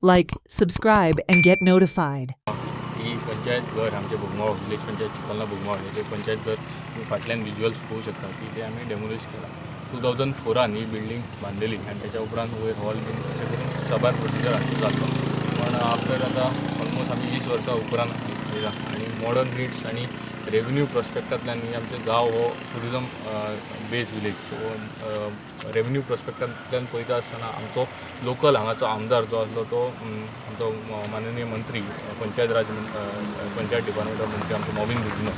Like, subscribe, and get notified. ही पंचायत घर आमचे बोगमाळ village panchayat चिखलना बोगमाळ हे पंचायत घर तुम्ही फाटल्यान विज्युअल्स पळोवंक शकता की ते आमी डेमोलिश केला 2004 ही बिल्डींग बांदलेली आनी त्याच्या उपरांत वयर हॉल बीन तशें करून सबार प्रोसिजर आमचो जाल्लो पण आफ्टर आतां ऑलमोस्ट आमी 20 वर्सां उपरांत येयला आनी मॉडर्न नीड्स आनी रेवन्यू प्रॉस्पेक्टांतल्यान आमचो गांव हो tourism based village so revenue प्रॉस्पेक्टांतल्यान पळयता आसतना आमचो लोकल हांगाचो आमदार जो आसलो तो आमचो माननीय मंत्री पंचायत राज पंचायत डिपार्टमेंटाचो मंत्री आमचो नवीन बुजनो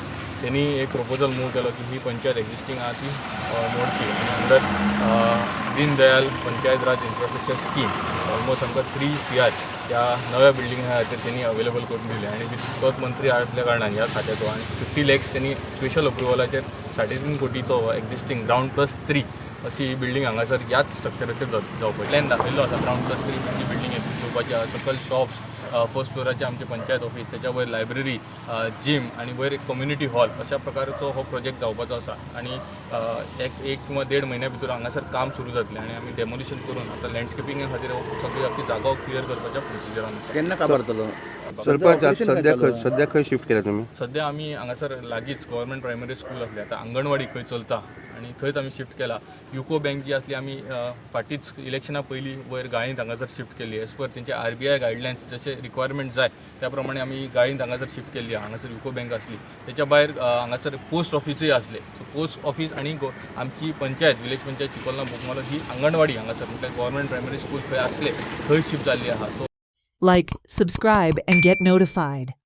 त्यांनी एक प्रपोजल मूव केलो की ही पंचायत एक्झिस्टींग आहा ती मोडची आनी अंडर दीन दयाल पंचायत राज इन्फ्रास्ट्रक्चर स्कीम ऑलमोस्ट आमकां 3 CR त्या नव्या बिल्डिंगा खातीर त्यांनी अवेलेबल करून दिले आणि तोच मंत्री असल्या कारणान ह्या खात्याचो आणि 50 lakhs त्यांनी स्पेशल अप्रुवलाचेर 3.5 कोटीचो एक्झिस्टींग ग्राउंड +3 अशी ही बिल्डींग हांगासर ह्याच स्ट्रक्चराचेर जावपाची प्लॅन दाखयल्लो आसा ग्राउंड +3 ही बिल्डींग येवपाची आहा सकयल शॉप्स फर्स्ट फ्लोराचे आमचे पंचायत ऑफिस त्याच्या वयर लायब्ररी जिम आणि वयर एक कम्युनिटी हॉल अशा प्रकारचो हो प्रोजेक्ट जावपाचो आसा आणि एक किंवा 1.5 महिन्या भितर हांगासर काम सुरू जातलें आणि आमी डेमोलिशन करून आता लँडस्केपिंगा खातीर सगळी आपली जागो क्लियर करपाच्या प्रोसिजरान आसा केन्ना काबारतलो सरपंच सध्या खंय शिफ्ट केला तुम्ही? सध्या आमी हांगासर लागींच गव्हर्मेंट प्रायमरी स्कूल आसली आतां आंगणवाडी खंय चलता आणि थंयच आमी शिफ्ट केला युको बँक जी आसली आमी फाटींच इलेक्शना पयलीं वयर गाळींत हांगासर शिफ्ट केली एज पर तेंचे RBI गायडलायन्स जशे रिक्वायरमेंट जाय त्या प्रमाणे आमी गाळींत हांगासर शिफ्ट केल्ली हांगासर युको बँक आसली त्याच्या भायर हांगासर पोस्ट ऑफिसूय आसले सो पोस्ट ऑफिस आणि आमची पंचायत विलेज पंचायत चिखलना बोगमालो ही आंगणवाडी हांगासर म्हणजे गव्हर्मेंट प्रायमरी स्कूल खंय आसले थंय शिफ्ट जाल्ली आहा. Like, subscribe, and get notified.